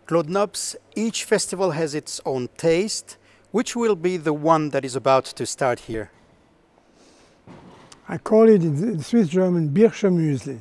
Claude Nobs, each festival has its own taste. Which will be the one that is about to start here? I call it in Swiss German Birchermüsli.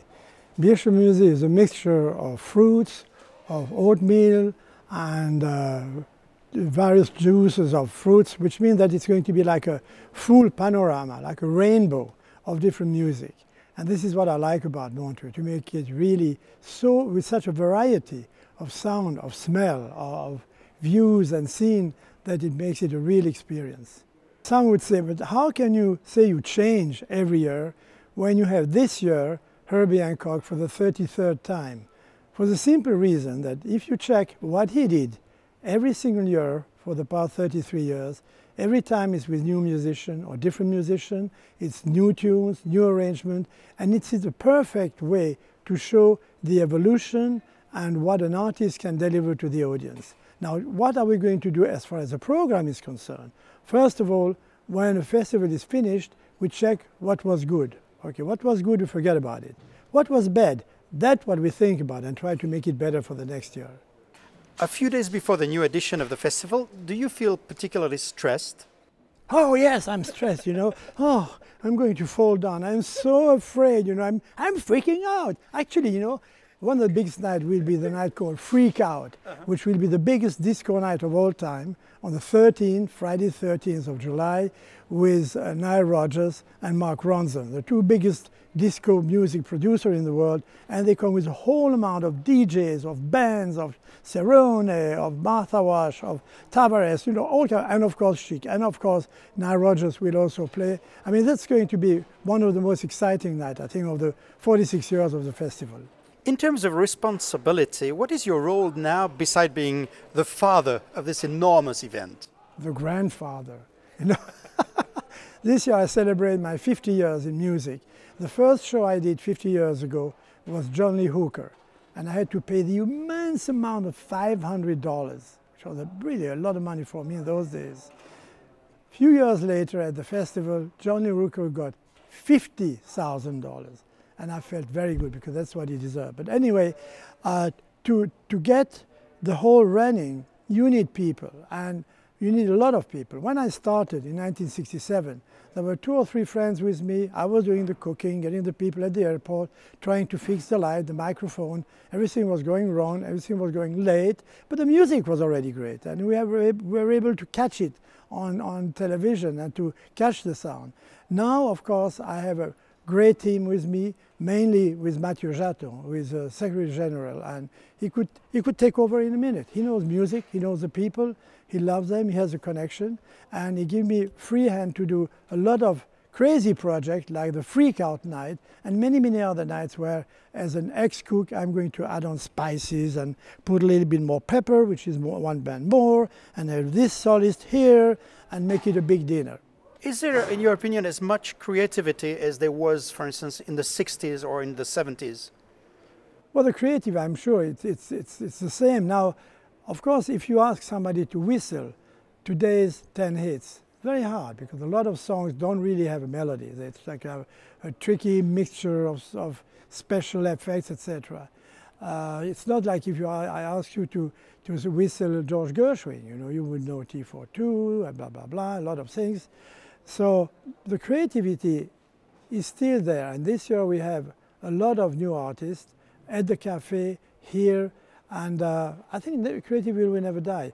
Birchermüsli is a mixture of fruits, of oatmeal, and various juices of fruits, which means that it's going to be like a full panorama, like a rainbow of different music. And this is what I like about Montreux, to make it really so, with such a variety of sound, of smell, of views and scene, that it makes it a real experience. Some would say, but how can you say you change every year when you have this year Herbie Hancock for the 33rd time? For the simple reason that if you check what he did every single year for the past 33 years, every time it's with new musician or different musician, it's new tunes, new arrangement, and it's the perfect way to show the evolution and what an artist can deliver to the audience. Now, what are we going to do as far as the program is concerned? First of all, when a festival is finished, we check what was good. Okay, what was good, we forget about it. What was bad, that's what we think about and try to make it better for the next year. A few days before the new edition of the festival, do you feel particularly stressed? Oh yes, I'm stressed, you know. Oh, I'm going to fall down. I'm so afraid, you know. I'm freaking out. Actually, you know, one of the biggest nights will be the night called Freak Out, which will be the biggest disco night of all time on the 13th, Friday 13th of July, with Nile Rodgers and Mark Ronson, the two biggest disco music producers in the world, and they come with a whole amount of DJs, of bands, of Cerrone, of Martha Wash, of Tavares, you know, all kind, and of course Chic, and of course Nile Rodgers will also play. I mean, that's going to be one of the most exciting nights, I think, of the 46 years of the festival. In terms of responsibility, what is your role now beside being the father of this enormous event? The grandfather, you know. This year I celebrate my 50 years in music. The first show I did 50 years ago was John Lee Hooker, and I had to pay the immense amount of $500, which was really a lot of money for me in those days. A few years later at the festival, John Lee Hooker got $50,000. And I felt very good because that's what he deserved. But anyway, to get the whole running, you need people, and you need a lot of people. When I started in 1967, there were 2 or 3 friends with me. I was doing the cooking, getting the people at the airport, trying to fix the light, the microphone. Everything was going wrong, everything was going late, but the music was already great, and we were able to catch it on television and to catch the sound. Now, of course, I have a great team with me, mainly with Mathieu Jaton, who is a Secretary General, and he could take over in a minute. He knows music, he knows the people, he loves them, he has a connection, and he gave me free hand to do a lot of crazy projects like the Freak Out night and many, many other nights where, as an ex-cook, I'm going to add on spices and put a little bit more pepper, which is one band more, and have this solist here, and make it a big dinner. Is there, in your opinion, as much creativity as there was, for instance, in the 60s or in the 70s? Well, the creative, I'm sure, it's the same. Now, of course, if you ask somebody to whistle today's 10 hits, it's very hard because a lot of songs don't really have a melody. It's like a tricky mixture of special effects, etc. It's not like if I ask you to whistle George Gershwin, you know, you would know T42, and blah, blah, blah, a lot of things. So the creativity is still there, and this year we have a lot of new artists at the cafe here, and I think the creativity will never die.